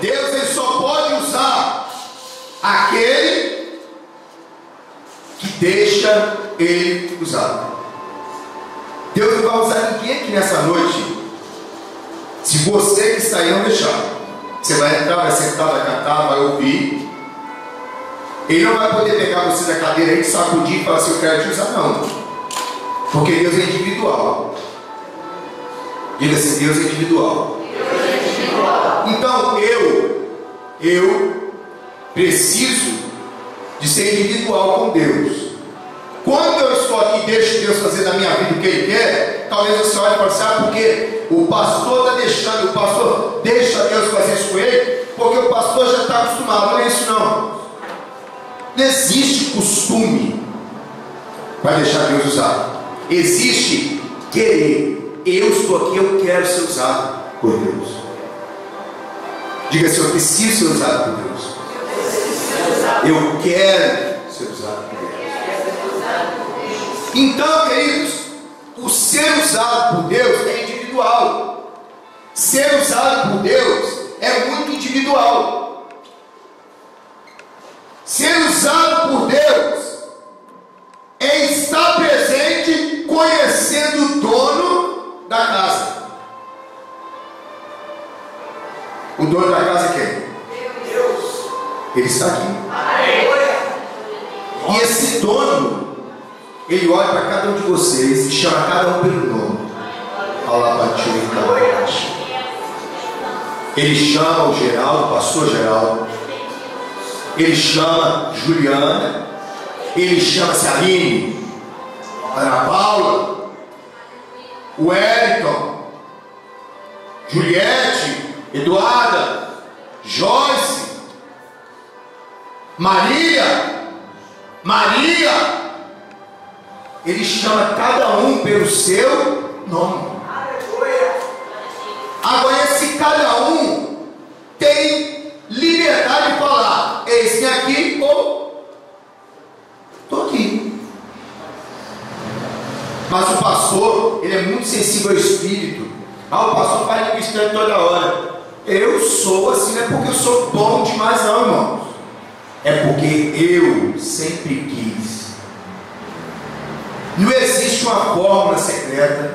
Deus ele só pode usar aquele que deixa ele usar. Deus não vai usar ninguém aqui nessa noite se você que está aí não deixar. Você vai entrar, vai sentar, vai cantar, vai ouvir. Ele não vai poder pegar você da cadeira aí, sacudir e falar assim: eu quero te usar, não. Porque Deus é individual. Diga assim: Deus é individual. Então eu preciso de ser individual com Deus. Quando eu estou aqui e deixo Deus fazer na minha vida o que Ele quer, talvez você olhe e fale assim: ah, porque o pastor está deixando, o pastor deixa Deus fazer isso com ele, porque o pastor já está acostumado. Não é isso não. Não existe costume para deixar Deus usar. Existe querer. Eu estou aqui, eu quero ser usado por Deus. Diga assim: eu preciso ser usado por Deus. Eu quero ser usado por Deus. Então, queridos, o ser usado por Deus é individual. Ser usado por Deus é muito individual. Ser usado por Deus é estar presente, conhecendo o dono da casa. O dono da casa é quem? Deus. Ele está aqui. E esse dono, ele olha para cada um de vocês e chama cada um pelo nome. Ele chama o Geraldo, o pastor Geraldo. Ele chama Juliana. Ele chama-se Aline, Ana Paula, o Wellington, Juliette, Eduarda, Joyce, Maria. Ele chama cada um pelo seu nome. Agora, esse cada um tem liberdade de falar: eis-me aqui, ou estou aqui. Mas o pastor, ele é muito sensível ao espírito. O pastor faz língua estranha toda hora. Eu sou assim, não é porque eu sou bom demais não, irmãos. É porque eu sempre quis. Não existe uma fórmula secreta.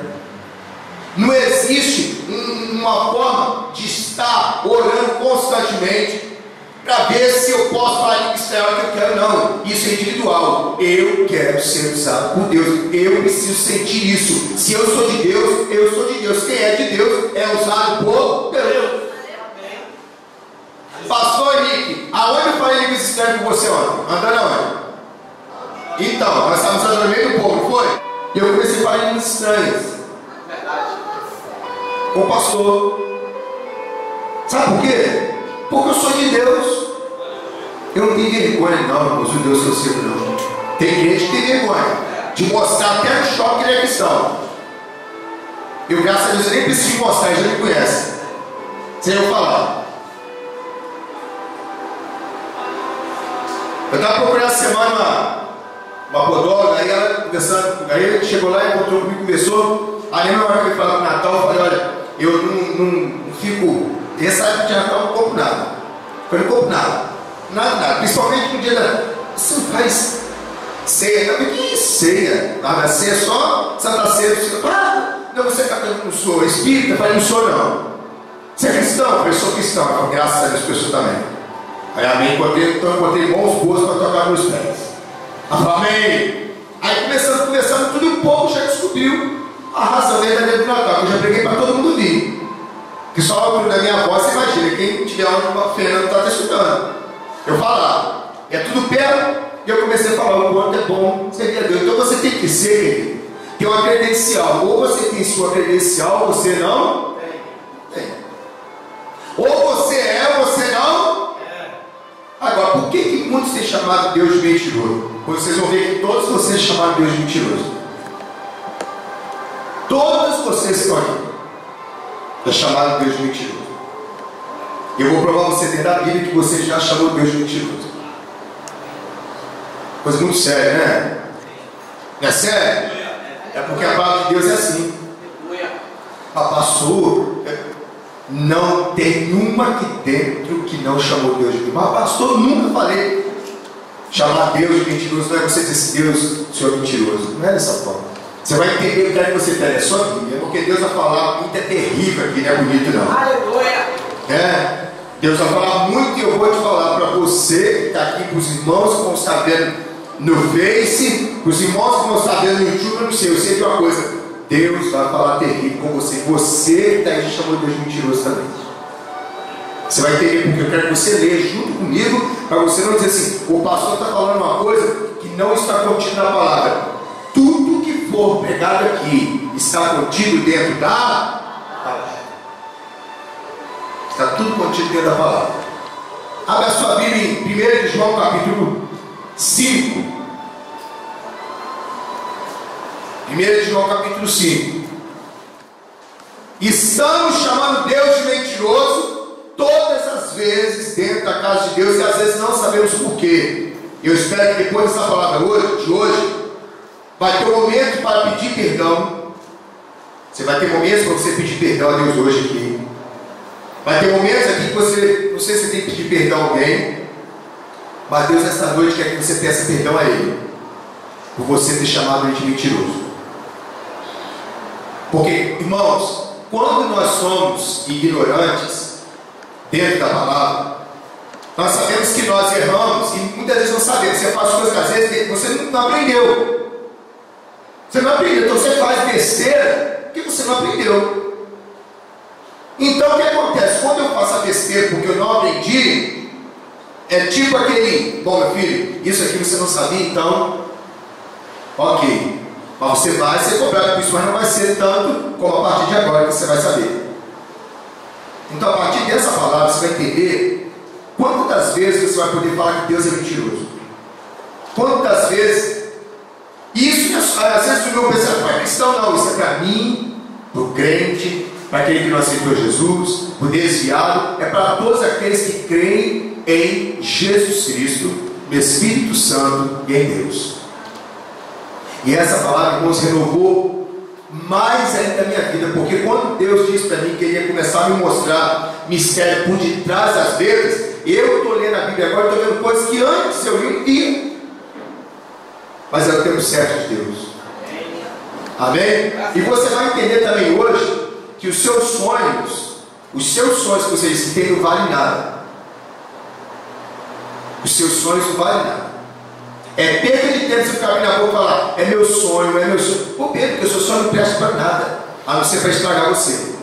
Não existe uma forma de estar orando constantemente para ver se eu posso falar língua estranha que eu quero. Não, isso é individual. Eu quero ser usado por Deus. Eu preciso sentir isso. Se eu sou de Deus, eu sou de Deus. Quem é de Deus é usado por Deus. Pastor Henrique, aonde eu falei língua estranha com você ontem? Andando aonde? Então, nós estávamos andando no meio do povo, não foi? E eu comecei a falar línguas estranhas. Com o pastor. Sabe por quê? Porque eu sou de Deus. Eu não tenho vergonha não, eu sou de Deus que eu sirvo não. Tem gente que tem vergonha de mostrar até no shopping que ele é cristão. Eu, graças a Deus, nem preciso mostrar, ele já me conhece. Sem eu falar. Eu estava procurando essa semana uma podóloga, aí ela conversando, aí ele chegou lá, encontrou comigo, conversou. Aí na hora que ele falava pro Natal, eu falei: olha, eu não fico, essa época de Natal eu não compro nada. Eu não compro nada. Nada. Principalmente no dia da. Você não faz ceia, não, que ceia? A ceia é só Santa Ceia. Não, você é católico, não sou espírita? Eu falei: não sou não. Você é cristão? Eu sou cristão. Eu falei: graças a Deus que eu sou também. Aí amém, então eu botei mãos boas para tocar meus pés. Amém. Aí conversando tudo, um pouco já descobriu a razão verdadeira do Natal, que eu já preguei para todo mundo vir. Que só o barulho da minha voz, você imagina, quem tiver uma Fernanda está até escutando. Eu falava, é tudo perto, e eu comecei a falar: o quanto é bom servir a Deus. Então você tem que ser, querido, tem uma credencial. Ou você tem sua credencial, ou você não tem. Ou você é, ou você não. Agora, por que muitos têm chamado Deus de mentiroso? Vocês vão ver que todos vocês chamaram Deus de mentiroso. Todos vocês estão aqui já chamaram Deus de mentiroso. Eu vou provar você dentro da Bíblia que você já chamou Deus de mentiroso. Coisa muito séria, né? Não é sério? É porque a palavra de Deus é assim. Pastor, Não tem uma aqui dentro que não chamou Deus de mentiroso. Mas pastor, nunca falei. Chamar Deus de mentiroso não é você dizer assim, Deus, o Senhor é mentiroso. Não é dessa forma. Você vai entender o que é que você tem na sua Bíblia, porque Deus vai falar muito, é terrível aqui, não é bonito não. Aleluia! Deus vai falar muito e eu vou te falar para você que está aqui, para os irmãos que vão estar vendo no Face, para os irmãos que vão estar vendo no YouTube, eu não sei, eu sei de uma coisa, Deus vai falar terrível com você. Você que está aí chamou Deus de mentiroso também. Você vai entender porque eu quero que você leia junto comigo, para você não dizer assim, o pastor está falando uma coisa que não está contida na palavra. Tudo que for pregado aqui está contido dentro da palavra. Está tudo contido dentro da palavra. Abra a sua Bíblia em 1 de João capítulo 5. 1 de João capítulo 5. Estamos chamando Deus de mentiroso todas as vezes dentro da casa de Deus e às vezes não sabemos porquê. Eu espero que depois dessa palavra de hoje vai ter um momento para pedir perdão. Você vai ter momentos para você pedir perdão a Deus hoje aqui. Vai ter momentos aqui que você, não sei se você tem que pedir perdão a alguém, mas Deus esta noite quer que você peça perdão a Ele por você ter chamado Ele de mentiroso. Porque, irmãos, quando nós somos ignorantes dentro da palavra, nós sabemos que nós erramos e muitas vezes não sabemos. Você faz coisas que às vezes você não aprendeu. Você não aprendeu, então você faz besteira porque você não aprendeu. Então o que acontece? Quando eu faço a besteira porque eu não aprendi, é tipo aquele, bom meu filho, isso aqui você não sabia, então ok, mas você vai ser cobrado por isso, mas não vai ser tanto como a partir de agora que você vai saber. Então a partir dessa palavra você vai entender quantas vezes você vai poder falar que Deus é mentiroso. Quantas vezes isso, às vezes o meu pensamento para cristão, não, isso é para mim, para o crente, para aquele que não aceitou Jesus, o desviado, é para todos aqueles que creem em Jesus Cristo, no Espírito Santo e em Deus. E essa palavra, irmãos, renovou mais ainda a minha vida, porque quando Deus disse para mim que Ele ia começar a me mostrar mistério por detrás das letras, eu estou lendo a Bíblia agora, estou vendo coisas que antes eu não via, mas é o tempo certo de Deus. Amém? E você vai entender também hoje que os seus sonhos que você disse que tem, não valem nada. Os seus sonhos não valem nada. É perda de tempo você ficar abrindo a boca e falar, é meu sonho, é meu sonho. Pô, Pedro, porque o seu sonho não presta para nada, a não ser para estragar você.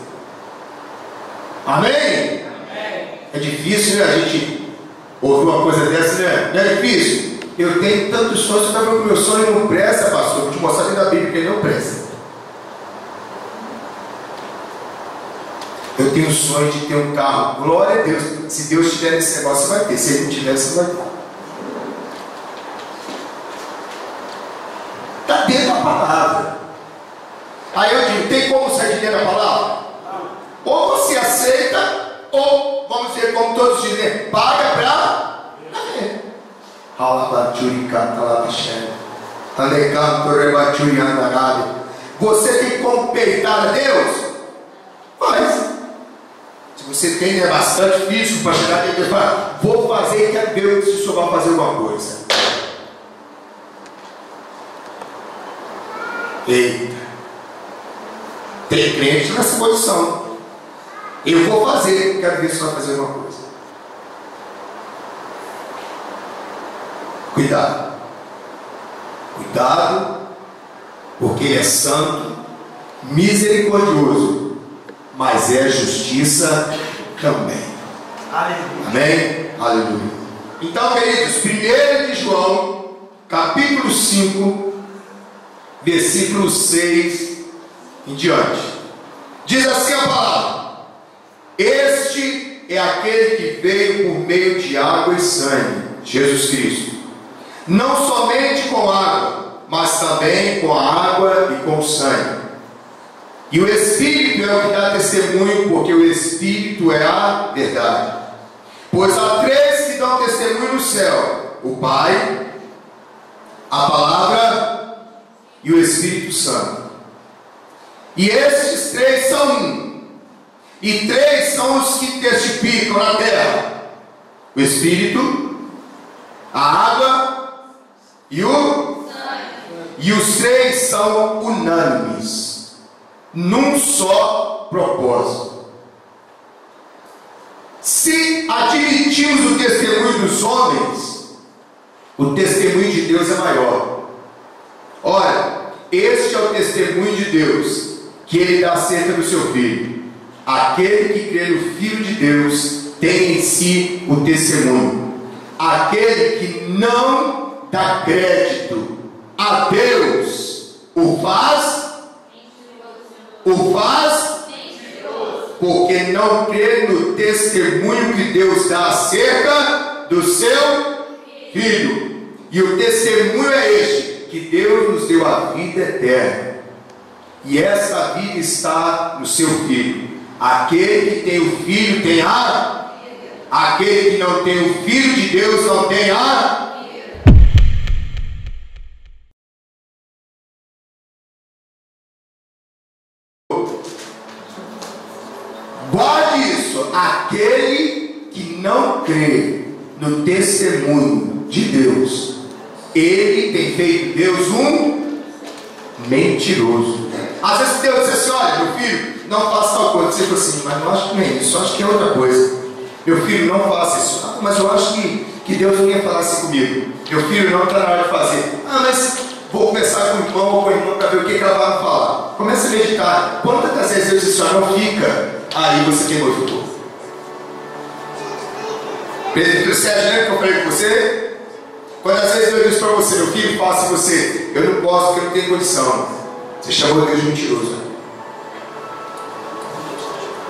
Amém? Amém? É difícil, né, a gente ouvir uma coisa dessa, né? Não é difícil? Eu tenho tantos sonhos, você está vendo que o meu sonho não presta, pastor. Vou te mostrar dentro da Bíblia que ele não presta. Eu tenho o sonho de ter um carro. Glória a Deus. Se Deus tiver nesse negócio, você vai ter. Se Ele não tiver, você não vai ter. Está dentro da palavra. Aí eu digo, tem como sair de dentro da palavra? Ou você aceita, ou, vamos dizer, como todos dizem, paga para ver. Você tem como peitar a Deus? Faz. Se você tem bastante físico para chegar a Deus, fala, vou fazer e quero ver se o Senhor vai fazer alguma coisa. Eita. Tem crente nessa posição. Eu vou fazer, quero ver se o Senhor vai fazer alguma coisa. Cuidado. Cuidado, porque Ele é santo, misericordioso, mas é justiça também. Amém? Aleluia. Então, queridos, 1 de João, capítulo 5, versículo 6 em diante. Diz assim a palavra: Este é aquele que veio por meio de água e sangue, Jesus Cristo. Não somente com água, mas também com a água e com o sangue. E o Espírito é o que dá testemunho, porque o Espírito é a verdade. Pois há três que dão testemunho no céu: o Pai, a Palavra e o Espírito Santo. E estes três são um. E 3 são os que testificam na terra: o Espírito, a água e o sangue. E os 3 são unânimes, num só propósito. Se admitimos o testemunho dos homens, o testemunho de Deus é maior. Ora, este é o testemunho de Deus, que Ele dá acerca do seu Filho. Aquele que crê no Filho de Deus tem em si o testemunho. Aquele que não dá crédito a Deus, o faz porque não crê no testemunho que Deus dá acerca do seu Filho. E o testemunho é este: que Deus nos deu a vida eterna, e essa vida está no seu Filho. Aquele que tem o Filho tem a vida. Aquele que não tem o Filho de Deus não tem a vida. Guarde isso: aquele que não crê no testemunho de Deus, ele tem feito Deus um mentiroso. Às vezes Deus diz assim: olha, meu filho, não faça tal coisa. Você fala assim: mas eu acho que não é isso, eu acho que é outra coisa. Meu filho, não faça isso. Ah, mas eu acho que Deus não ia falar assim comigo. Meu filho, não está na hora de fazer. Ah, mas vou conversar com o irmão ou com a irmã para ver o que ela vai falar. Comece a meditar. Quantas vezes Deus diz assim: não fica aí, você queimou o fogo. Presbítero Sérgio, lembra que eu falei com você? Quantas vezes Deus diz para você: meu filho, faça você. Eu não posso porque eu não tenho condição. Você chamou Deus de mentiroso.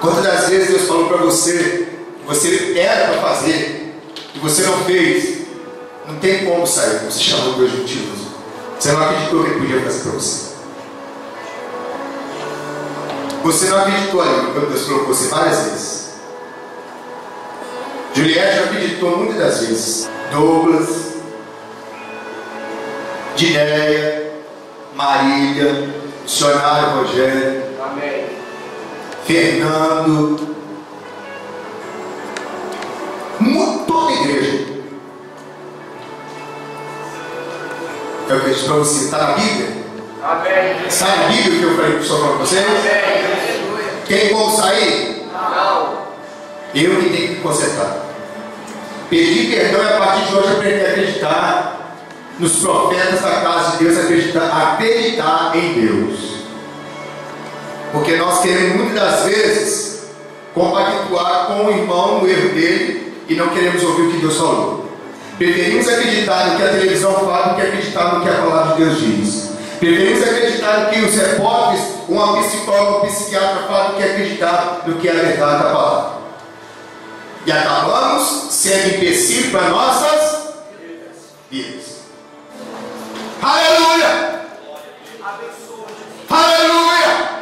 Quantas das vezes Deus falou para você que você era para fazer e você não fez? Não tem como sair. Você chamou Deus de mentiroso. Você não acreditou que Ele podia fazer para você. Você não acreditou ali quando Deus falou com você várias vezes. Juliette já acreditou muitas das vezes. Douglas, Dinéia, Marília, missionário Rogério, amém. Fernando, toda a igreja. Eu acredito para você, está na Bíblia? Amém. Sai na Bíblia o que eu falei só para vocês? Amém. Tem como sair? Não. Eu que tenho que consertar. Pedir perdão é a partir de hoje aprender a acreditar nos profetas da casa de Deus, acreditar em Deus. Porque nós queremos muitas das vezes compactuar com o irmão no erro dele e não queremos ouvir o que Deus falou. Preferimos acreditar no que a televisão fala do que acreditar no que a palavra de Deus diz. Preferimos acreditar no que os repórteres, uma psicóloga, um psiquiatra falam do que acreditar no que é a verdade da palavra. E acabamos sendo empecilho para nossas vidas. Aleluia! Aleluia!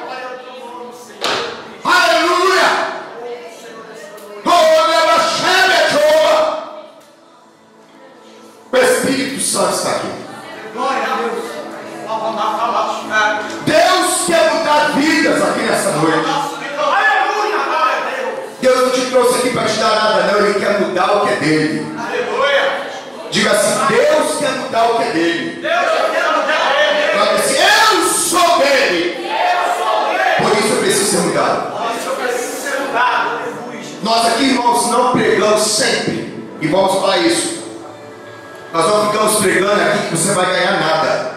Aleluia! O Espírito Santo está aqui. Glória a Deus. Deus quer mudar vidas aqui nessa noite. Deus não te trouxe aqui para te dar nada, não. Ele quer mudar o que é dele. Diga assim: Deus quer mudar o que é dele. Diga assim: eu sou dele. Por isso eu preciso ser mudado. Nós aqui, irmãos, não pregamos sempre. E vamos falar isso. Nós não ficamos pregando aqui que você vai ganhar nada.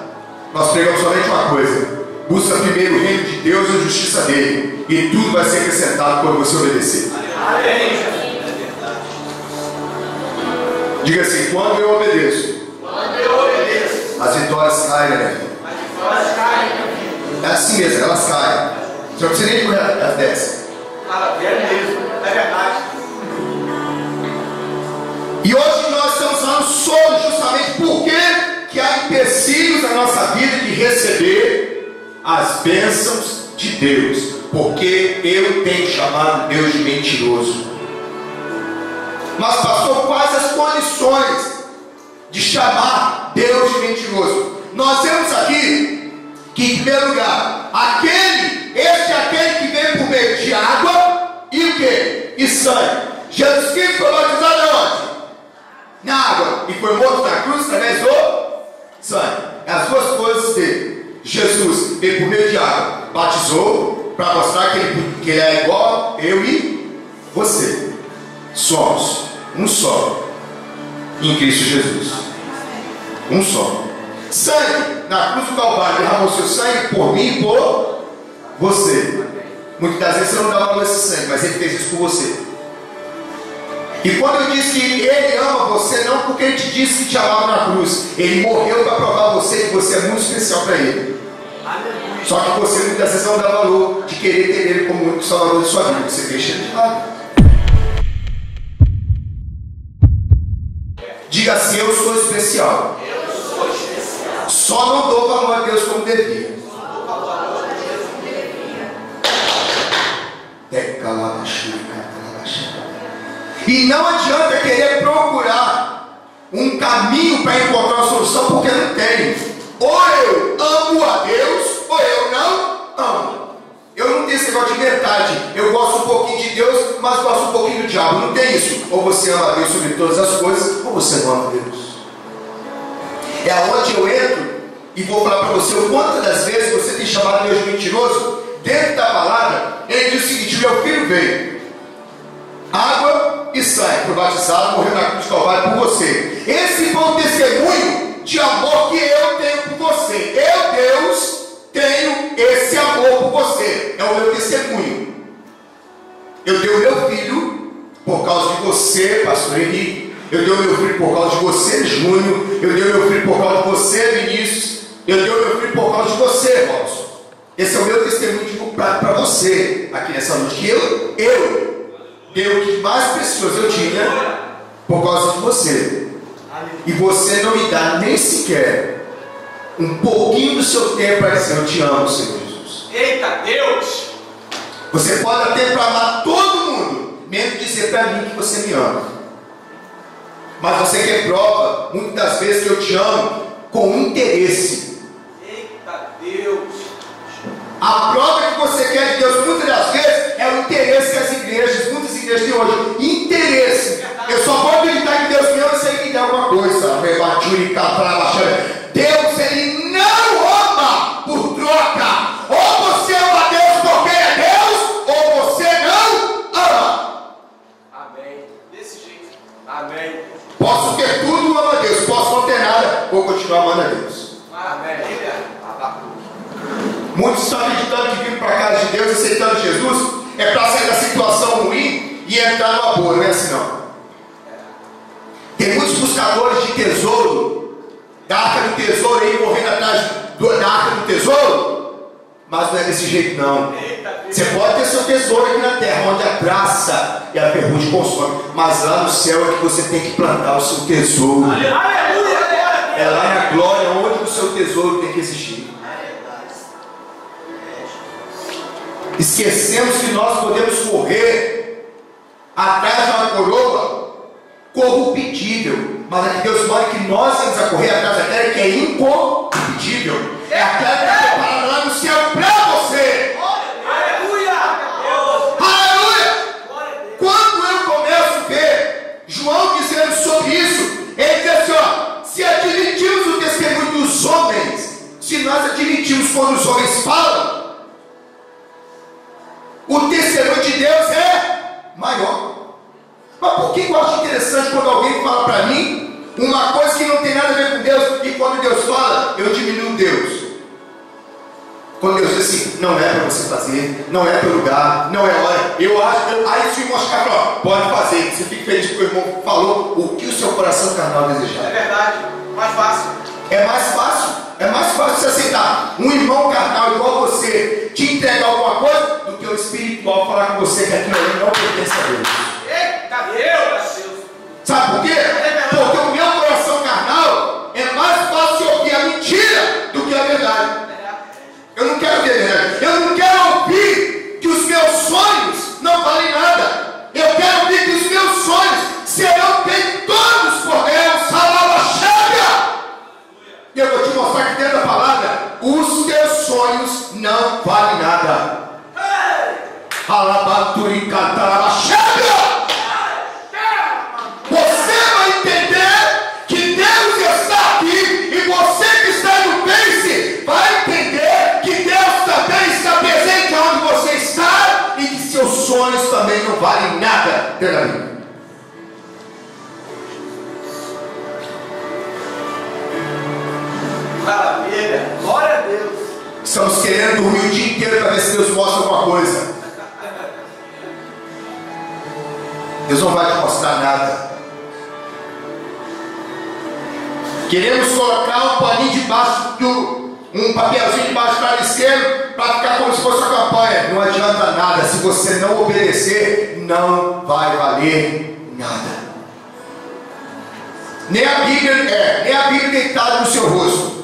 Nós pregamos somente uma coisa: busca primeiro o reino de Deus e a justiça dele, e tudo vai ser acrescentado quando você obedecer. Diga assim: quando eu obedeço, as vitórias caem na minha vida. É assim mesmo, elas caem. Você não precisa nem correr, elas descem. É mesmo, é verdade. E hoje nós estamos falando sobre justamente por que há empecilhos na nossa vida de receber as bênçãos de Deus. Porque eu tenho chamado Deus de mentiroso. Mas pastor, quais as condições de chamar Deus de mentiroso? Nós temos aqui que, em primeiro lugar, este é aquele que vem por meio de água e sangue. Jesus Cristo foi batizado aonde? Na água. E foi morto na cruz através do sangue. As duas coisas dele. Jesus veio por meio de água, batizou para mostrar que ele é igual eu e você. Somos um só em Cristo Jesus. Um só. Sangue, na cruz do Calvário, derramou seu sangue por mim e por você. Muitas das vezes você não dá valor a esse sangue, mas ele fez isso por você. E quando eu disse que ele ama você, não porque ele te disse que te amava na cruz, ele morreu para provar a você que você é muito especial para ele. Só que você muitas vezes não dá valor de querer ter ele como único salvador de sua vida. Você deixa ele de lado. Diga assim: eu sou especial. Só não dou valor a Deus como devia. E não adianta querer procurar um caminho para encontrar uma solução, porque não tem. Ou eu amo a Deus, ou eu não amo. Eu não tenho esse negócio de metade. Eu gosto um pouquinho de Deus, mas gosto um pouquinho do diabo. Não tem isso. Ou você ama a Deus sobre todas as coisas, ou você não ama a Deus. É aonde eu entro e vou falar para você o quantas das vezes você tem chamado Deus de mentiroso. Dentro da palavra, ele diz o seguinte: meu filho veio, água e sangue, foi batizado, morreu na cruz do Calvário por você. Esse foi o testemunho de amor que eu tenho por você. Eu, Deus, tenho esse amor por você. É o meu testemunho. Eu dei o meu filho por causa de você, pastor Henrique. Eu dei o meu filho por causa de você, Júnior. Eu dei o meu filho por causa de você, Vinícius. Eu dei o meu filho por causa de você, Robson. Esse é o meu testemunho para você aqui nessa noite. Que eu dei o que mais precioso eu tinha por causa de você. E você não me dá nem sequer um pouquinho do seu tempo para dizer: eu te amo, Senhor Jesus. Eita Deus! Você pode até para amar todo mundo, menos dizer para mim que você me ama. Mas você quer prova, muitas das vezes, que eu te amo com interesse. Eita Deus! A prova que você quer de Deus, muitas das vezes, é o interesse que as igrejas, muitas igrejas têm hoje. Interesse. Eu só vou acreditar que Deus me ama se ele me der alguma coisa. Deus, ele não ama por troca. Ou você ama Deus porque é Deus, ou você não ama. Amém. Desse jeito. Amém. Posso ter tudo, amo a Deus. Posso não ter nada, vou continuar amando a Deus. Amém. Muitos estão acreditando que vindo para a casa de Deus, aceitando Jesus, é para sair da situação ruim e entrar numa boa. Não é assim não. Tem muitos buscadores de tesouro, da arca do tesouro aí, correndo atrás da arca do tesouro, mas não é desse jeito não. Você pode ter seu tesouro aqui na terra, onde a traça e a ferrugem consomem, mas lá no céu é que você tem que plantar o seu tesouro. É lá na glória onde o seu tesouro tem que existir. Esquecemos que nós podemos correr atrás de uma coroa corruptível, mas aqui Deus manda que nós temos a correr atrás daquela que é incorruptível. É aquela que é preparada lá no céu para você. Aleluia! Aleluia! Quando eu começo a ver João dizendo sobre isso, ele diz assim: ó, se admitimos o testemunho dos homens, se nós admitimos quando os homens falam, o testemunho de Deus é maior. Mas por que eu acho interessante quando alguém fala para mim uma coisa que não tem nada a ver com Deus, e quando Deus fala, eu diminuo Deus? Quando Deus diz assim: não é para você fazer, não é para o lugar, não é hora. Eu acho, aí se o irmão chegar e falar: pode fazer, você fica feliz porque o irmão falou o que o seu coração carnal desejar. É verdade, mais fácil. É mais fácil você aceitar um irmão carnal igual você te entregar alguma coisa do que o espiritual falar com você que aquilo ali não pertence a Deus. Eita Deus! Sabe por quê? Porque o meu coração carnal é mais fácil ouvir a mentira do que a verdade. Eu não quero ver a verdade. Eu não quero ouvir que os meus sonhos não valem nada. Eu quero ouvir que os meus sonhos serão feitos todos por Deus. Salava-chega! E eu vou te mostrar que dentro da palavra, os teus sonhos não valem nada. Você vai entender que Deus está aqui, e você que está no Face vai entender que Deus também está presente onde você está, e que seus sonhos também não valem nada pela vida. Maravilha, glória a Deus. Estamos querendo dormir o dia inteiro para ver se Deus mostra alguma coisa. Deus não vai te mostrar nada. Queremos colocar um paninho debaixo um papelzinho debaixo do travesseiro para ficar como se fosse uma campanha. Não adianta nada. Se você não obedecer, não vai valer nada. Nem a Bíblia deitada no seu rosto.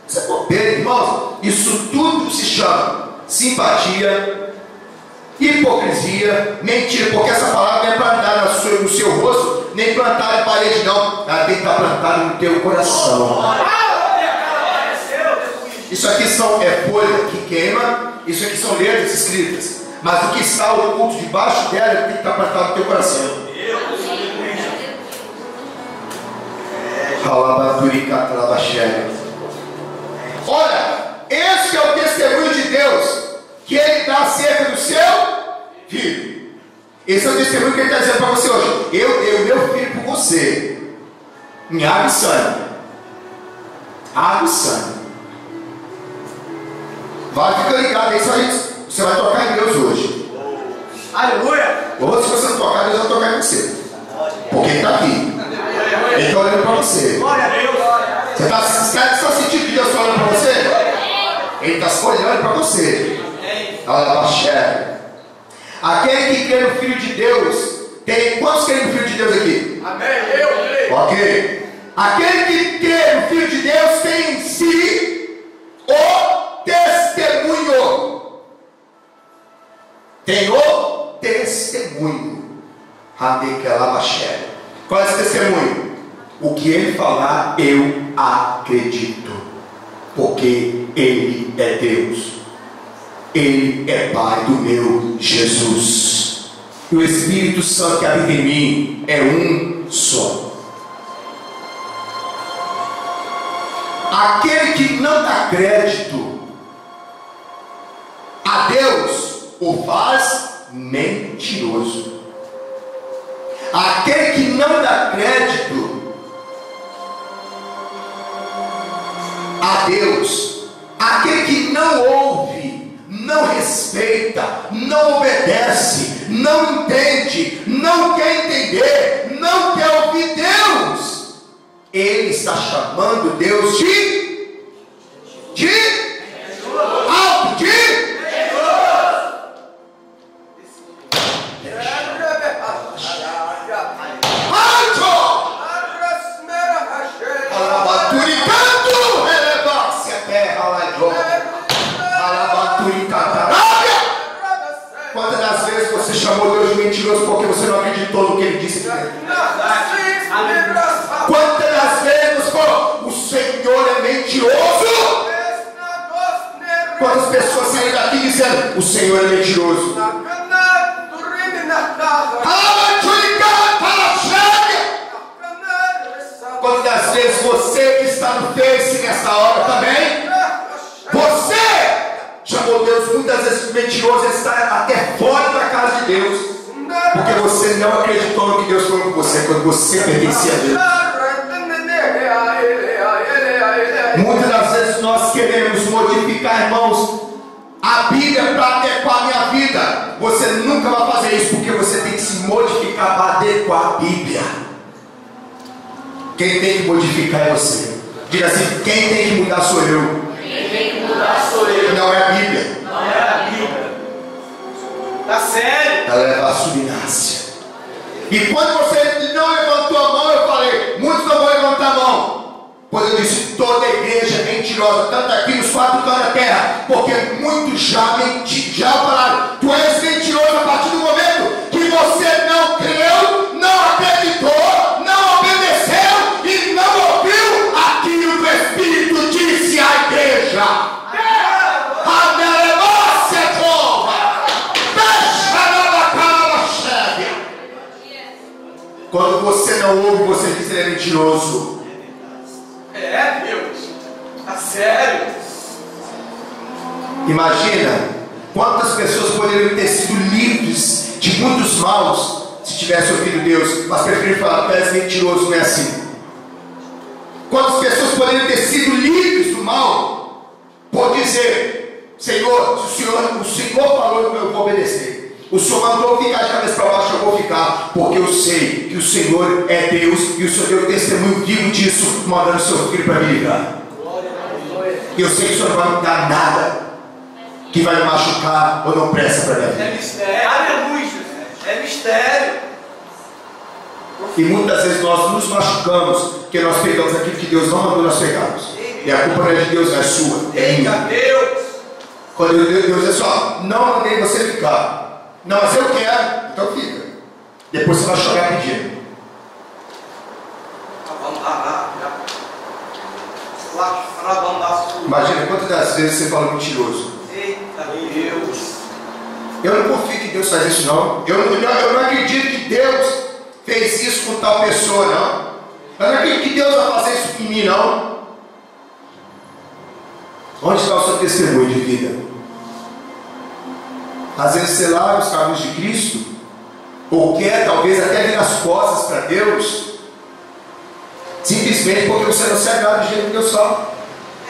Isso é bobeira, irmãos. Isso tudo se chama simpatia, hipocrisia, mentira. Porque essa palavra não é plantada no seu rosto, nem plantada em parede, não. Ela tem que estar plantada no teu coração. Isso aqui é folha que queima. Isso aqui são letras escritas. Mas o que está oculto debaixo dela tem que estar plantado no teu coração. Olha, esse é o testemunho de Deus que Ele dá acerca do seu filho. Esse é o testemunho que Ele está dizendo para você hoje. Eu dei o meu filho por você, em água e sangue. Água e sangue. Vai ficar ligado, é isso aí. Você vai tocar em Deus hoje. Aleluia. Ou se você não tocar, Deus vai tocar em você. Porque Ele está aqui. Ele está olhando para você. Glória a Deus. Você está sentindo que Deus está olhando para você? Ele está olhando para você. Aquele que crê no Filho de Deus tem. Quantos creem no Filho de Deus aqui? Amém. Eu creio. Ok. Aquele que crê no Filho de Deus tem em si o testemunho. Tem o testemunho. Qual é esse testemunho? O que Ele falar, eu acredito. Porque Ele é Deus. Ele é Pai do meu Jesus. E o Espírito Santo que habita em mim é um só. Aquele que não dá crédito a Deus o faz mentiroso. Aquele que não dá crédito a Deus, aquele que não ouve, não respeita, não obedece, não entende, não quer entender, não quer ouvir Deus, ele está chamando Deus de alto, de Quantas das vezes você chamou Deus de mentiroso porque você não acreditou no que Ele disse? Quantas das vezes você falou, o Senhor é mentiroso? Quantas pessoas saem daqui dizendo, o Senhor é mentiroso? Quantas das vezes você que está no Face nessa hora também, você chamou Deus muitas vezes mentiroso, está até fora da casa de Deus, porque você não acreditou no que Deus falou com você quando você pertencia a Deus. Muitas das vezes nós queremos modificar, irmãos, a Bíblia para adequar a minha vida. Você nunca vai fazer isso, porque você tem que se modificar para adequar a Bíblia. Quem tem que modificar é você. Diga assim, quem tem que mudar sou eu. Não é a Bíblia. Não é a Bíblia. Tá sério? Ela é a subinácia. E quando você não levantou a mão, eu falei, muitos não vão levantar a mão. Pois eu disse, toda a igreja é mentirosa, tanto aqui nos 4 cantos da terra, porque muitos já falaram, tu és mentiroso a partir do momento que você não creu, não acreditou, não obedeceu e não ouviu aquilo que o Espírito disse à igreja. A minha negócio é prova. Deixa Quando você não ouve, você diz que ele é mentiroso. É, Deus. Tá sério. Imagina quantas pessoas poderiam ter sido livres de muitos maus se tivessem ouvido Deus, mas preferiram falar: tu és mentiroso, não é assim. Quantas pessoas poderiam ter sido livres do mal por dizer: Senhor, se o Senhor falou, eu vou obedecer. O Senhor mandou ficar de cabeça para baixo, eu vou ficar, porque eu sei que o Senhor é Deus e o Senhor deu testemunho vivo disso, mandando seu filho para me ligar. E eu sei que o Senhor não vai me dar nada que vai me machucar ou não presta para minha vida. É mistério. Aleluia. É mistério. E muitas vezes nós nos machucamos porque nós pegamos aquilo que Deus não mandou nós pegarmos. E a culpa não é de Deus, não é sua, é minha. Deus. Quando Deus diz assim: não mandei você ficar. Não, mas eu quero, então fica. Depois você vai chorar pedindo. Imagina quantas das vezes você fala mentiroso. Eita Deus. Eu não confio que Deus faz isso, não. Eu não acredito que Deus fez isso com tal pessoa, não. Eu não acredito que Deus vai fazer isso em mim, não. Onde está o seu testemunho de vida? Às vezes você larga os caminhos de Cristo, ou quer talvez até vir as costas para Deus, simplesmente porque você não se agrada do jeito que Deus fala.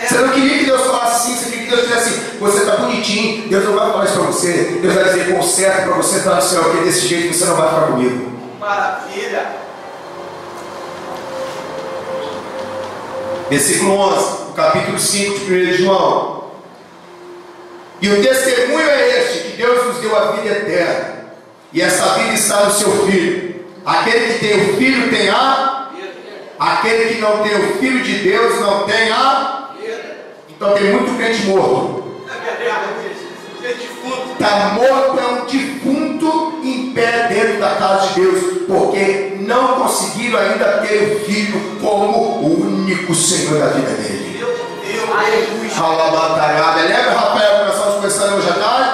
Você não queria que Deus falasse assim, você queria que Deus dissesse assim: você está bonitinho, Deus não vai falar isso para você, Deus vai dizer conserto para você estar no céu, porque desse jeito você não vai falar comigo. Maravilha. Versículo 11, capítulo 5 de 1 de João. E o testemunho é este, que Deus nos deu a vida eterna, e essa vida está no seu Filho. Aquele que tem o Filho tem a vida. Aquele que não tem o Filho de Deus não tem a vida. Então tem muito crente morto. Está morto, é um defunto em pé dentro da casa de Deus, porque não conseguiram ainda ter o Filho como o único Senhor da vida dele. Lembra, Rafael, que nós estamos conversando hoje à tarde?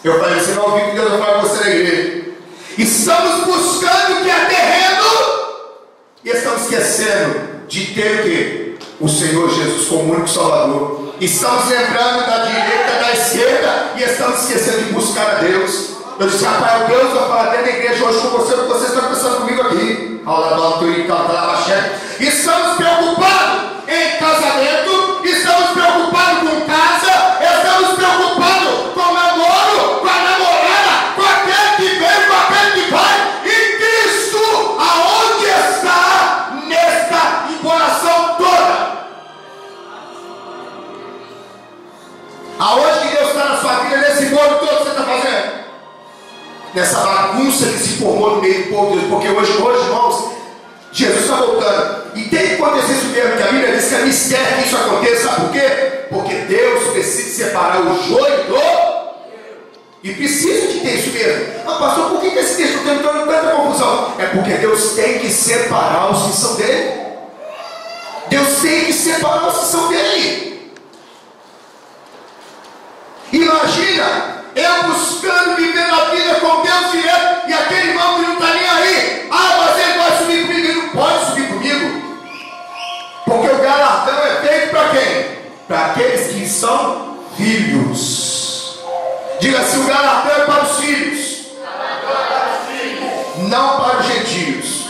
Eu falei: você não ouviu que Deus vai falar com você na igreja. Estamos buscando o que é terreno e estamos esquecendo de ter o que? O Senhor Jesus como único Salvador. Estamos lembrando da direita, da esquerda e estamos esquecendo de buscar a Deus. Eu disse: Rafael, Deus vai falar dentro da igreja hoje com você, porque você está pensando comigo aqui. Estamos preocupados em casamento, estamos preocupados com casa, estamos preocupados com o namoro, com a namorada, com aquele que vem, com aquele que vai. E Cristo, aonde está nesta empolgação toda? Aonde que Deus está na sua vida, nesse bolo todo que você está fazendo? Nessa bagunça que se formou no meio do povo de Deus, porque hoje, irmãos, Jesus está voltando. E tem que acontecer isso mesmo, que a Bíblia diz que é mistério que isso aconteça. Sabe por quê? Porque Deus precisa separar o joio do... E precisa de ter isso mesmo. Mas pastor, por que esse texto tem tanta confusão? É porque Deus tem que separar os que são dele. Deus tem que separar os que são dele. Imagina eu buscando viver a vida com Deus direto, e aquele irmão que não está nem aí: mas ele vai subir comigo. Ele não pode subir comigo, porque o galardão é feito para quem? Para aqueles que são filhos. Diga assim: o galardão é para os filhos, não para os gentios.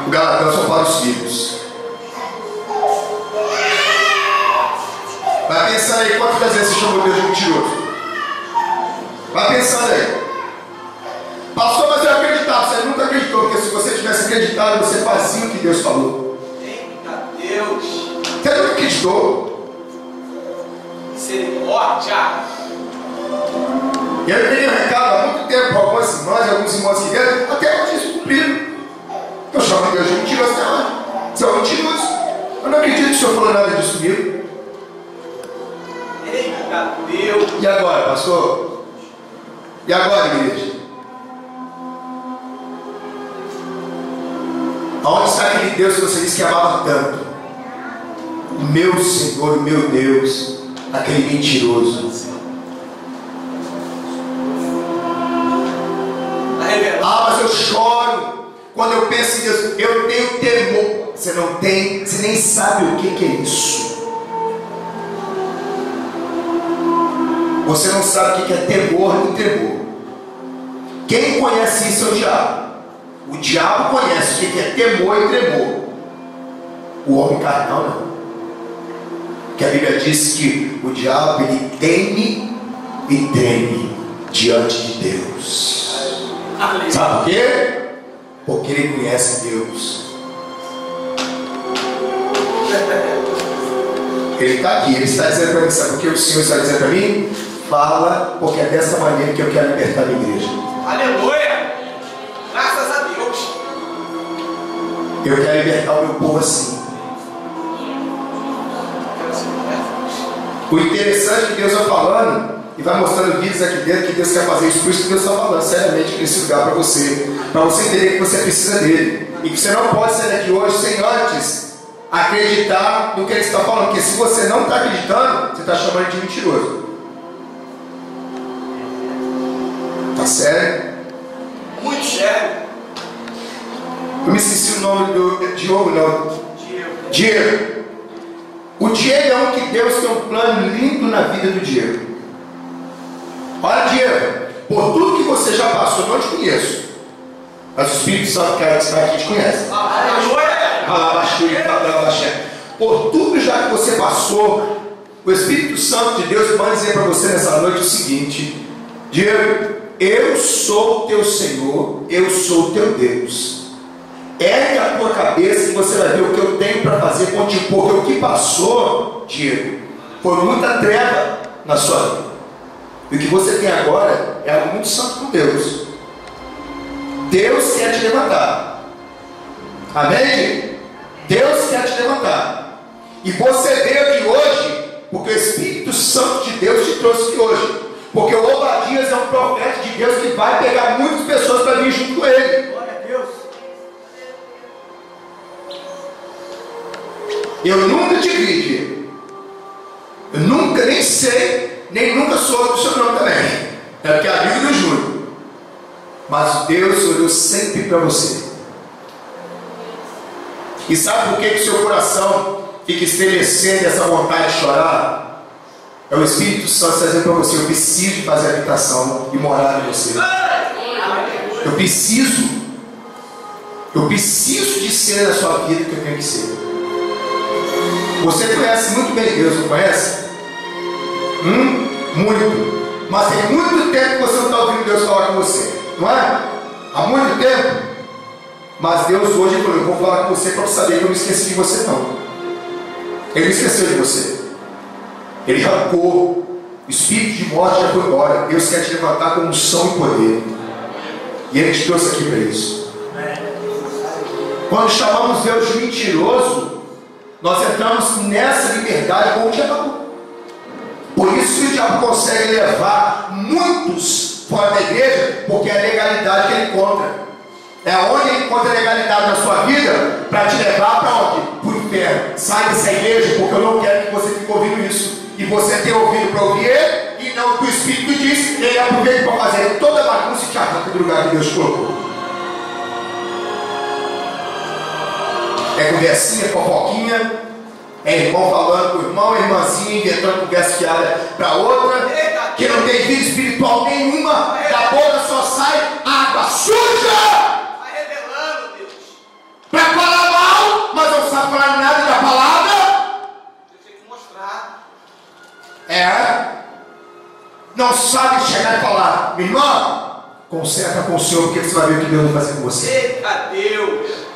O galardão é só para os filhos. Vai pensando aí quantas vezes você chamou Deus de mentiroso. Vai pensando aí. Pastor, mas eu acreditava. Você nunca acreditou, porque se você tivesse acreditado, você fazia o que Deus falou. Eita Deus. Você nunca acreditou. Misericórdia. E eu dei um recado há muito tempo para algumas irmãs e alguns irmãos que vieram, até hoje isso cumpriram. Eu chamo Deus de mentiroso até hoje. Você é um mentiroso. Eu não acredito que o senhor falou nada disso comigo. Eita Deus. E agora, pastor? E agora, igreja? Aonde está aquele Deus que você disse que amava tanto? O meu Senhor, o meu Deus, aquele mentiroso. quando eu penso em Deus, eu tenho temor. Você não tem, você nem sabe o que é isso. Você não sabe o que é temor e tremor. Quem conhece isso é o diabo. O diabo conhece o que é temor e tremor. O homem carnal não. Que a Bíblia diz que o diabo ele teme e treme diante de Deus. Sabe por quê? Porque ele conhece Deus. Ele está aqui, ele está dizendo para mim, sabe por que o Senhor está dizendo para mim? Fala, porque é dessa maneira que eu quero libertar a minha igreja. Aleluia! Graças a Deus. Eu quero libertar o meu povo assim. O interessante é que Deus vai falando e vai mostrando vídeos aqui dentro que Deus quer fazer isso. Por isso que Deus está falando seriamente nesse lugar para você entender que você precisa dele e que você não pode sair daqui hoje sem antes acreditar no que ele está falando, porque se você não está acreditando, você está chamando ele de mentiroso. Tá sério? Muito sério. Eu me esqueci o nome do Diogo, não. Diego. O Diego é um que Deus tem um plano lindo na vida do Diego. Olha, Diego, por tudo que você já passou, eu não te conheço, mas o Espírito Santo que está aqui te conhece. Por tudo já que você passou, o Espírito Santo de Deus pode dizer para você nessa noite o seguinte: Diego, eu sou o teu Senhor, eu sou o teu Deus. Ergue a tua cabeça e você vai ver o que eu tenho para fazer contigo, porque o que passou, Diego, foi muita treva na sua vida. E o que você tem agora é algo muito santo com Deus. Deus quer te levantar. Amém? Deus quer te levantar. E você veio aqui hoje porque o Espírito Santo de Deus te trouxe aqui hoje. Porque o Obadias é um profeta de Deus que vai pegar muitas pessoas para vir junto com ele. Glória a Deus. Eu nunca te vi, Diego. Eu nunca, nem sei, nem nunca soube do seu nome também. É porque é amigo do Júnior. Mas Deus olhou sempre para você. E sabe por que o seu coração fica estremecendo essa vontade de chorar? É o Espírito Santo dizendo para você: eu preciso fazer habitação e morar em você. Eu preciso de ser na sua vida o que eu tenho que ser. Você conhece muito bem Deus, não conhece? Muito. Mas tem muito tempo que você não está ouvindo Deus falar com você, não é? Há muito tempo. Mas Deus hoje falou: eu vou falar com você para saber que eu não esqueci de você não. Ele não esqueceu de você. Ele arrancou. O espírito de morte já foi embora. Deus quer te levantar com unção e poder. E Ele te trouxe aqui para isso. Quando chamamos Deus de mentiroso, nós entramos nessa liberdade com o diabo. Por isso que o diabo consegue levar muitos fora da igreja, porque é a legalidade que ele encontra. É onde ele encontra legalidade na sua vida para te levar para onde? Para o inferno. Sai dessa igreja, porque eu não quero que você fique ouvindo isso. E você tem ouvido para ouvir ele, e não o que o Espírito diz. Ele aproveita para fazer toda a bagunça e te arranca do lugar que Deus colocou. É conversinha, fofoquinha, é irmão falando com o irmão, irmãzinha inventando conversa fiada para outra, que não tem vida espiritual nenhuma, da boca só sai água suja. Para falar mal, mas não sabe falar nada da palavra. Tem que mostrar. Não sabe chegar e falar: minha irmã, conserta com o Senhor, porque você vai ver o que Deus vai fazer com você. Eita Deus!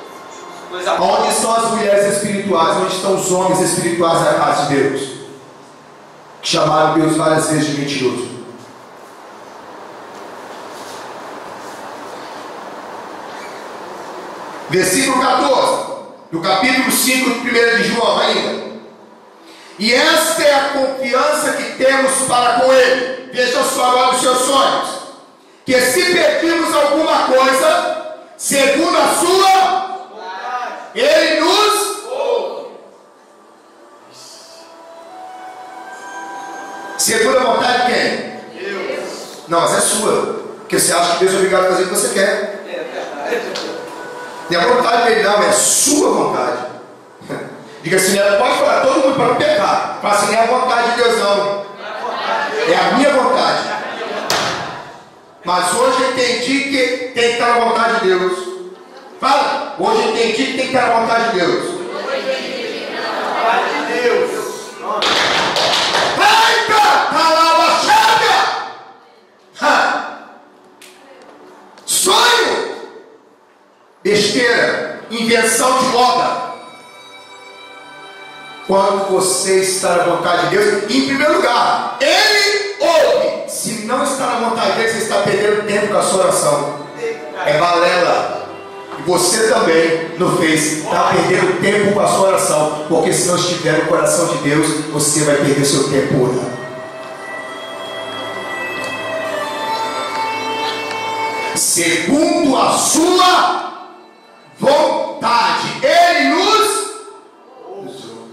Coisa boa. Onde estão as mulheres espirituais? Onde estão os homens espirituais na casa de Deus? Que chamaram Deus várias vezes de mentiroso. Versículo 14, do capítulo 5 de 1 de João ainda. E esta é a confiança que temos para com Ele. Veja só agora os seus sonhos. Que se pedirmos alguma coisa, segundo a sua, Ele nos ouve. Segundo a vontade de quem? Deus. Não, mas é sua. Porque você acha que Deus é obrigado a fazer o que você quer. Não é a vontade dele não, é a sua vontade. Diga assim, pode falar todo mundo para não pecar. Fala assim, não é a vontade de Deus não. É a minha vontade. Mas hoje eu entendi que tem que estar na vontade de Deus. Fala, hoje eu entendi que tem que estar na vontade de Deus. Vontade de Deus. Eita! Palavra chega! Sonho! Besteira, invenção de moda. Quando você está na vontade de Deus, em primeiro lugar, Ele ouve. Se não está na vontade dele, você está perdendo tempo com a sua oração. É balela. E você também não fez. Está perdendo tempo com a sua oração. Porque se não estiver no coração de Deus, você vai perder seu tempo orando. Segundo a sua vontade, Ele nos usou.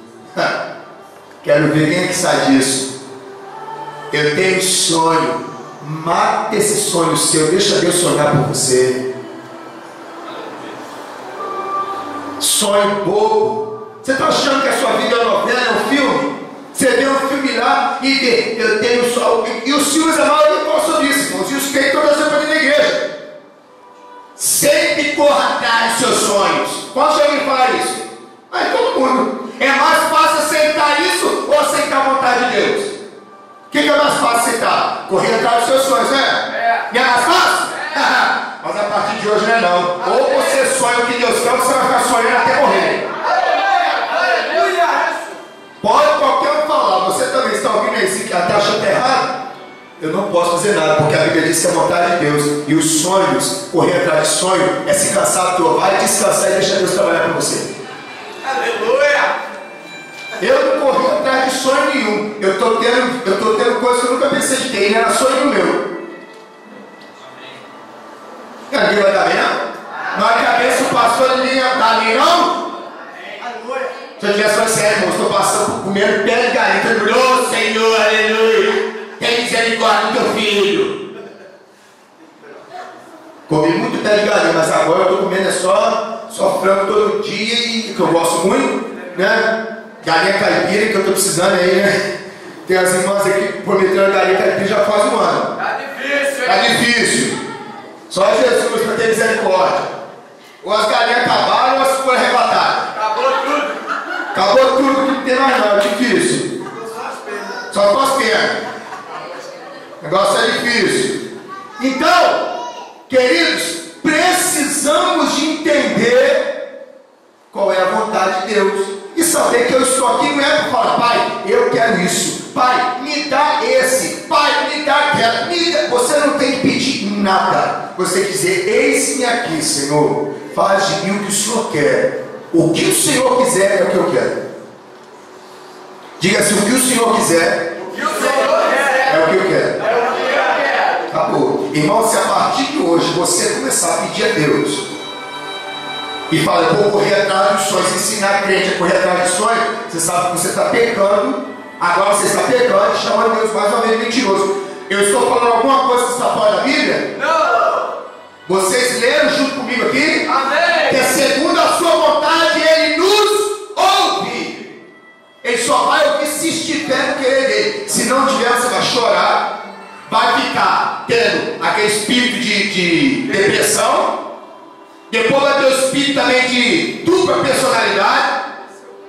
Quero ver quem é que sabe disso. Eu tenho sonho. Mata esse sonho seu. Deixa Deus sonhar por você. Sonho bobo. Você está achando que a sua vida é uma novela, é um filme? Você vê um filme lá e vê, eu tenho só. E os filmes, a maioria falam sobre isso, irmãos. E os crentes todas as vezes na igreja. Sempre corra atrás dos seus sonhos. Quando já ouviu falar isso? Mas todo mundo. É mais fácil aceitar isso ou aceitar a vontade de Deus? O que é mais fácil aceitar? Correr atrás dos seus sonhos, né? Não é mais fácil? Mas a partir de hoje não é não. Ou você sonha o que Deus quer, ou você vai ficar sonhando até morrer. Pode qualquer um falar. Você também está ouvindo isso que até achando errado? Eu não posso fazer nada, porque a Bíblia diz que é a vontade de Deus. E os sonhos, correr atrás de sonho, é se cansar do teu. Vai descansar e deixa Deus trabalhar para você. Aleluia! Eu não corri atrás de sonho nenhum. Eu estou tendo coisa que eu nunca pensei de ter. Era sonho meu. Ninguém vai dar bem, não? Na cabeça o pastor ninguém ia dar bem, não? Se eu tivesse falado sério, irmão, estou passando comendo pé de galinha. Todo mundo, ô Senhor, aleluia. Tem misericórdia do teu filho. Comi muito pé de galinha, mas agora eu estou comendo só frango todo dia e que eu gosto muito, né? Galinha caipira que eu estou precisando aí, né? Tem as irmãs aqui prometendo galinha caipira já faz um ano. Tá difícil, hein? Tá difícil. Só Jesus para ter misericórdia. Ou as galinhas acabaram ou as foram arrebatadas. Acabou tudo. Acabou tudo que não tem mais não, é difícil. Só com as pernas. O negócio é difícil. Então, queridos, precisamos de entender qual é a vontade de Deus. E saber que eu estou aqui não é para falar, Pai, eu quero isso. Pai, me dá esse. Pai, me dá aquela. Você não tem que pedir nada. Você tem que dizer, eis-me aqui, Senhor. Faz de mim o que o Senhor quer. O que o Senhor quiser é o que eu quero. Diga assim, o que o Senhor quiser O que o Senhor quer é o que eu quero. é o que eu quero. Acabou. Irmão, se a partir de hoje você começar a pedir a Deus e fala, eu vou correr atrás dos sonhos, ensinar a crente a correr atrás dos sonhos, você sabe que você está pecando. Agora você está pecando e chamando Deus mais uma vez de mentiroso. Eu estou falando alguma coisa que está fora da Bíblia? Não! Vocês leram junto comigo aqui? Amém! Que segundo a sua vontade Ele nos ouve. Ele só vai ouvir se estiver no querer dele. Se não tiver, você vai chorar, vai ficar tendo aquele espírito de depressão. Depois vai ter o espírito também de dupla personalidade.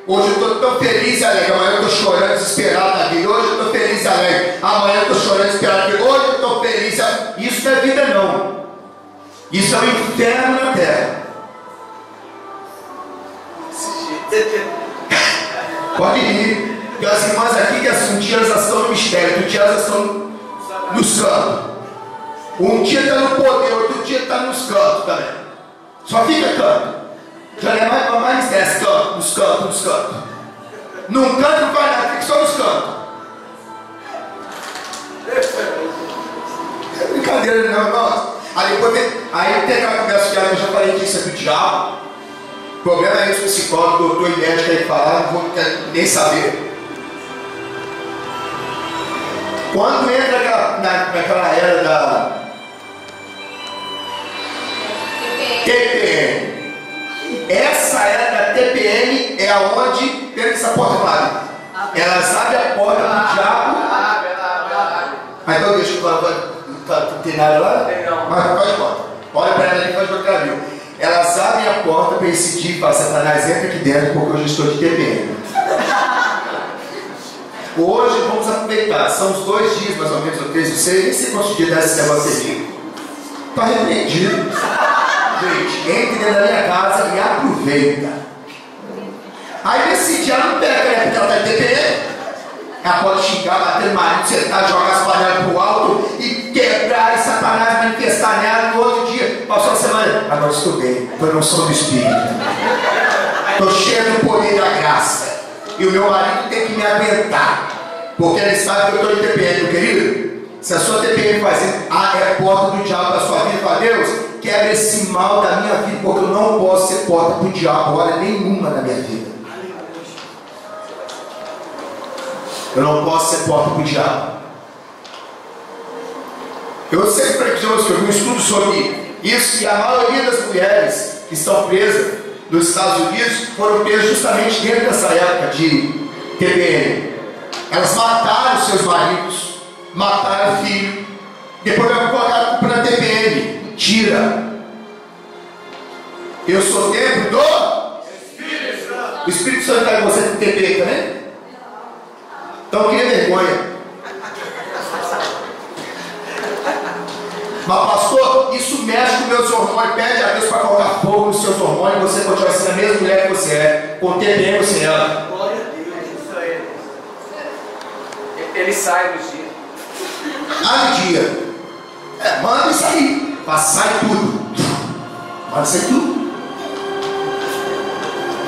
Hoje eu estou tão feliz e alegre, amanhã eu estou chorando desesperado na vida. Hoje eu estou feliz e alegre, amanhã eu estou chorando desesperado na vida. Hoje eu estou feliz e alegre. Isso não é vida não. Isso é um inferno na terra. Pode ir. Tem as irmãs aqui que um dia elas estão no mistério, outro dia elas estão nos cantos. Um dia está no poder, outro dia está nos cantos também. Só fica canto. Já não é mais mistério, canto, nos cantos, nos cantos. Num canto não vai nada, fica só nos cantos. É brincadeira não, nossa. Aí tem aquela conversa que eu já falei que isso é do diabo. O problema é isso, psicólogo, doutor e médico aí falar, não vou nem saber. Quando entra naquela era da TPM, aonde dentro dessa porta abre. Elas abrem a porta do diabo. Ah, então deixa eu falar. Não tem nada lá? Tem não. Mas pode porta. Olha para ela ali e faz o que ela viu. Elas abrem a porta para esse dia e falam: Satanás, entra aqui dentro porque hoje eu estou de TPM. Hoje vamos aproveitar. São os 2 dias mais ou menos, ou 3, não sei. Nem sei quantos dias dá esse negócio aqui. Está repreendido. Gente, entre dentro da minha casa e aproveita. Aí nesse dia ela não pega, né? Porque ela está em TPM. Ela pode xingar, bater no marido, sentar, jogar as panelas pro alto e quebrar e Satanás manifestar nela. No outro dia, passou a semana. Agora estou bem, estou em unção do Espírito. Estou cheio do poder da graça. E o meu marido tem que me aguentar. Porque ele sabe que eu estou em TPM, meu querido. Se a sua TPM fazer, é porta do diabo da sua vida, para Deus, quebra esse mal da minha vida, porque eu não posso ser porta para o diabo, hora nenhuma na minha vida. Eu não posso ser porta para o diabo. Eu sempre preguei, eu vi um estudo sobre isso, e a maioria das mulheres que estão presas nos Estados Unidos foram presas justamente dentro dessa época de TPM. Elas mataram seus maridos, mataram o filho, depois colocaram a culpa na TPM. Mentira! Eu sou templo do Espírito Santo. O Espírito Santo está em você com TPM também? Então cria vergonha. Mas pastor, isso mexe com meus hormônios. Pede a Deus para colocar fogo nos seus hormônios e você continua sendo a mesma mulher que você é. Com TPM você é. Glória a Deus, isso aí. Ele sai dos dias. No dia. Manda isso aí. Sai tudo. Manda isso aí tudo.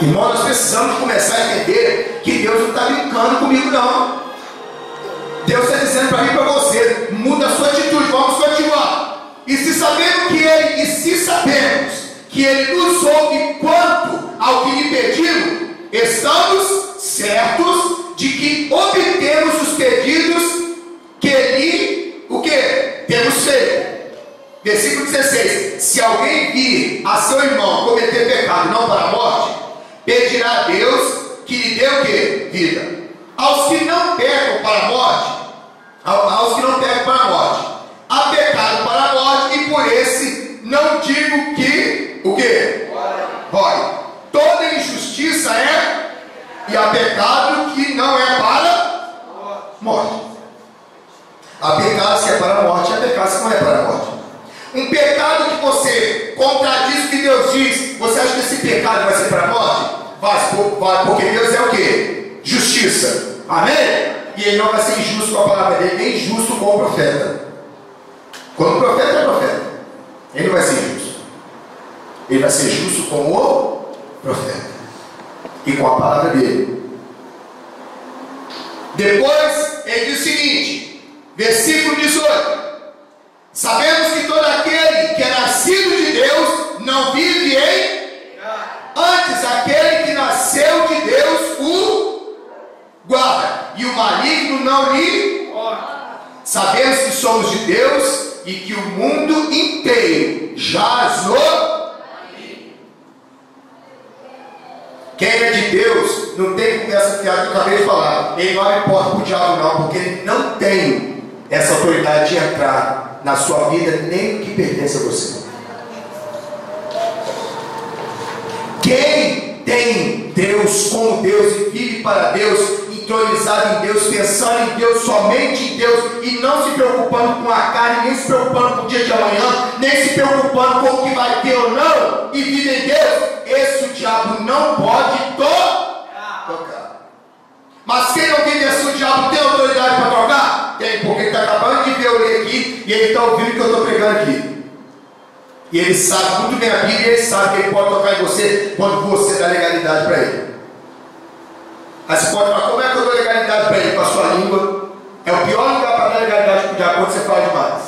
Irmão, nós precisamos começar a entender que Deus não está brincando comigo, não. Deus está dizendo para mim e para você: muda a sua atitude, vamos continuar. E se sabemos que Ele nos ouve quanto ao que lhe pedimos, estamos certos de que obtemos os pedidos que lhe, o que? Temos feito. Versículo 16: se alguém vir a seu irmão cometer pecado não para a morte, pedirá a Deus que lhe dê o que? Vida. Aos que não pecam para a morte, há pecado para a morte, e por esse não digo que o que? Olha, toda injustiça e há pecado que não é para morte. Há pecados que é para a morte, há pecados que não é para a morte. Um pecado que você contradiz o que Deus diz, você acha que esse pecado vai ser para a morte? Vai, porque Deus é o que? Justiça. Amém? E Ele não vai ser injusto com a palavra dele, nem justo com o profeta. Quando o profeta é profeta, ele não vai ser injusto. Ele vai ser justo com o profeta e com a palavra dele. Depois ele diz o seguinte, versículo 18: sabemos que todo aquele que é nascido de Deus não vive em antes, aquele que nasceu de Deus o guarda, e o maligno não lhe. Sabemos que somos de Deus e que o mundo inteiro jaz no. Quem é de Deus não tem conversa fiada que eu acabei de falar. Ele não abre porta para o diabo, não, porque ele não tem essa autoridade de entrar na sua vida, nem o que pertence a você. Quem tem Deus como Deus e vive para Deus, entronizado em Deus, pensando em Deus, somente em Deus, e não se preocupando com a carne, nem se preocupando com o dia de amanhã, nem se preocupando com o que vai ter ou não, e vive em Deus, esse o diabo não pode tocar. Mas quem não vive assim, o diabo tem autoridade para tocar? Tem, porque ele está acabando de ver eu ler aqui, e ele está ouvindo o que eu estou pregando aqui. E ele sabe muito bem a Bíblia, e ele sabe que ele pode tocar em você quando você dá legalidade para ele. Aí você pode falar: como é que eu dou legalidade para ele? Com a sua língua. É o pior lugar para dar legalidade para o diabo, quando você fala demais.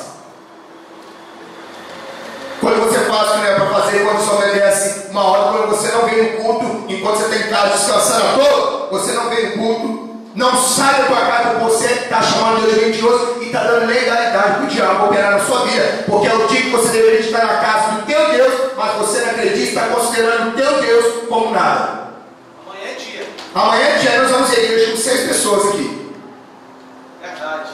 Quando você faz o que não é para fazer, quando você obedece. Uma hora, quando você não vem no culto, enquanto você está em casa descansando à toa, você não vem no culto, não sai da tua casa, porque você está chamando Deus de mentiroso e está dando legalidade para o diabo operar na sua vida, porque é o dia que você deveria estar na casa do teu Deus, mas você não acredita, está considerando o teu Deus como nada. Amanhã é dia. Amanhã de dia nós vamos à igreja com 6 pessoas aqui. Verdade.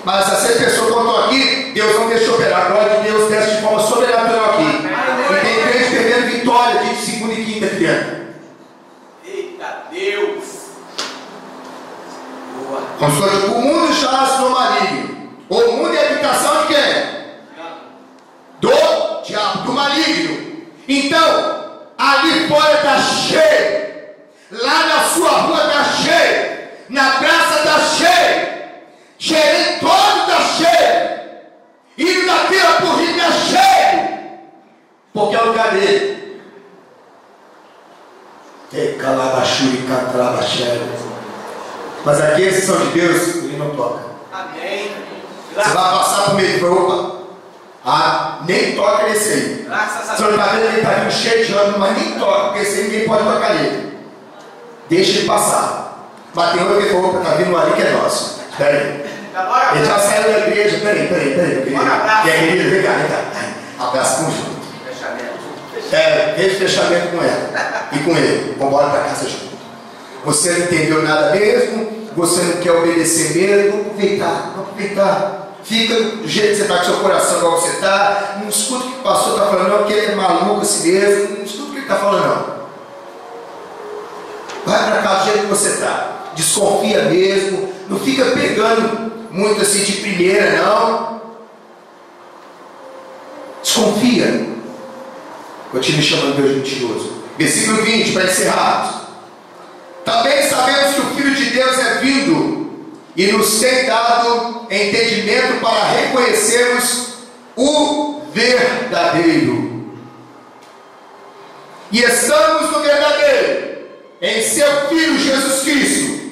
Mas essas 6 pessoas que estão aqui, Deus não deixa operar. A glória de Deus desce de forma sobrenatural aqui. E tem gente perdendo vitória de segunda e quinta aqui dentro. Eita Deus. Boa. O mundo jaz no maligno. O mundo é habitação de quem? Do diabo, do maligno. Então, ali fora está cheio. Lá na sua rua está cheio. Na praça está cheio. Cheio todo está cheio. Indo da vila por rio está cheio. Porque é o lugar dele. Mas aqueles que são de Deus, ele não toca. Amém. Você vai passar por meio de roupa. Nem toca nesse aí. Graças a Você não Deus. está vendo que ele está vindo cheio de ano, mas nem toca, porque esse aí ninguém pode tocar nele. Deixa ele passar. Mas tem outro que falou que está vindo ali que é nosso. Espera aí. Ele já saiu da igreja. Peraí, querido. Bora, abraço. E a querida, vem cá. Abraço conjunto. Fechamento. Fez fechamento com ela e com ele. Vamos embora para casa junto. Você não entendeu nada mesmo. Você não quer obedecer mesmo. Vamos aproveitar. Fica do jeito que você está com seu coração, igual você está. Não escuta o que o pastor está falando, não, que ele é maluco assim mesmo. Não escuta o que ele está falando, não. Vai para cá do jeito que você está. Desconfia mesmo. Não fica pegando muito assim de primeira, não. Desconfia. Continue chamando Deus mentiroso. Versículo 20, para encerrar. Também sabemos que o Filho de Deus é vindo e nos tem dado entendimento para reconhecermos o verdadeiro. E estamos no verdadeiro, em seu Filho Jesus Cristo.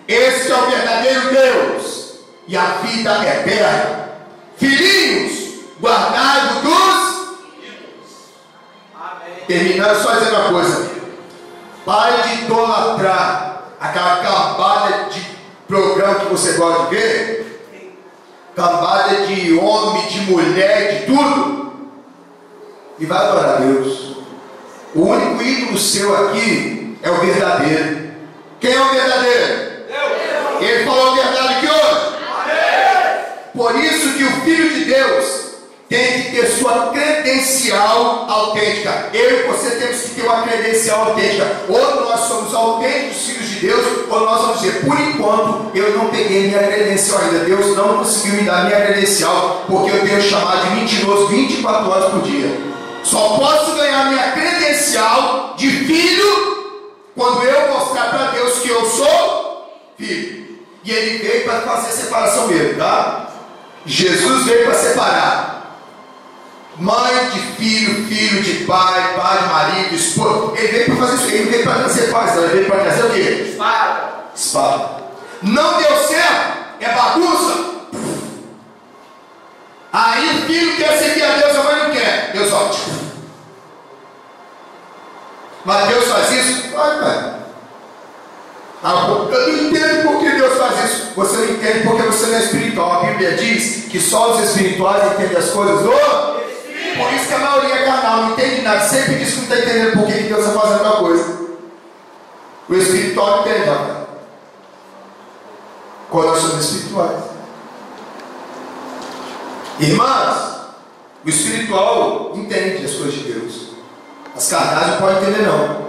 Esse é o verdadeiro Deus e a vida eterna. Filhinhos, guardados dos... Amém. Terminando, só dizer uma coisa. Pare de idolatrar aquela cambada de programa que você gosta de ver, cambada de homem, de mulher, de tudo, e vai adorar a Deus. O único ídolo seu aqui é o verdadeiro. Quem é o verdadeiro? Deus. Ele falou a verdade aqui hoje. Amém. Por isso que o Filho de Deus tem que ter sua credencial autêntica. Eu e você temos que ter uma credencial autêntica. Ou nós somos autênticos filhos de Deus, ou nós vamos dizer, por enquanto eu não peguei minha credencial ainda. Deus não conseguiu me dar minha credencial, porque eu tenho chamado de mentiroso 24 horas por dia. Só posso ganhar minha credencial de filho quando eu mostrar para Deus que eu sou filho. E ele veio para fazer separação mesmo, tá? Jesus veio para separar mãe de filho, filho de pai, pai de marido, esposa. Ele veio para fazer isso. Ele veio para trazer paz. Ele veio para trazer o quê? Espada. Não deu certo. É bagunça. Aí o filho quer servir a Deus, a mãe não quer. Deus ótimo. Mas Deus faz isso? Vai, pai. Eu não entendo por que Deus faz isso. Você não entende porque você não é espiritual. A Bíblia diz que só os espirituais entendem as coisas do... Por isso que a maioria é carnal, não entende nada. Sempre diz que não está entendendo por que Deus está fazendo tal coisa. O espiritual entende, rapaz. Quando nós somos espirituais. Irmãs, o espiritual entende as coisas de Deus. As carnais não podem entender, não.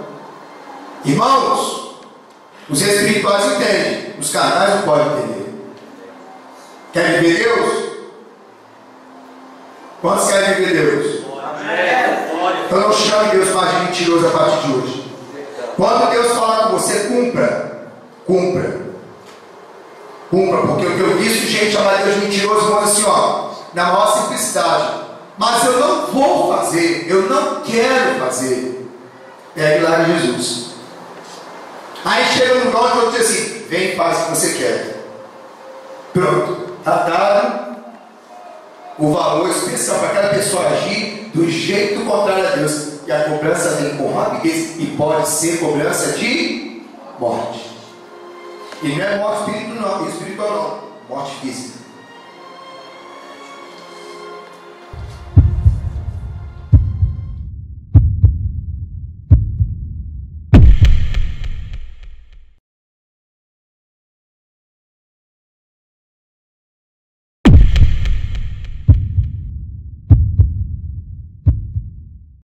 Irmãos, os espirituais entendem. Os carnais não podem entender. Querem ver Deus? Quantos querem ver Deus? Então não chame Deus mais de mentiroso a partir de hoje. Quando Deus falar com você, cumpra. Cumpra, porque o que eu vi gente chamar Deus de mentiroso, mas assim, ó, na maior simplicidade. Mas eu não vou fazer, eu não quero fazer. Pegue lá em Jesus. Aí chega no lugar onde eu digo assim: vem e faz o que você quer. Pronto, está dado o valor especial para aquela pessoa agir do jeito contrário a Deus. E a cobrança vem com rapidez e pode ser cobrança de morte. E não é morte espiritual não, morte física.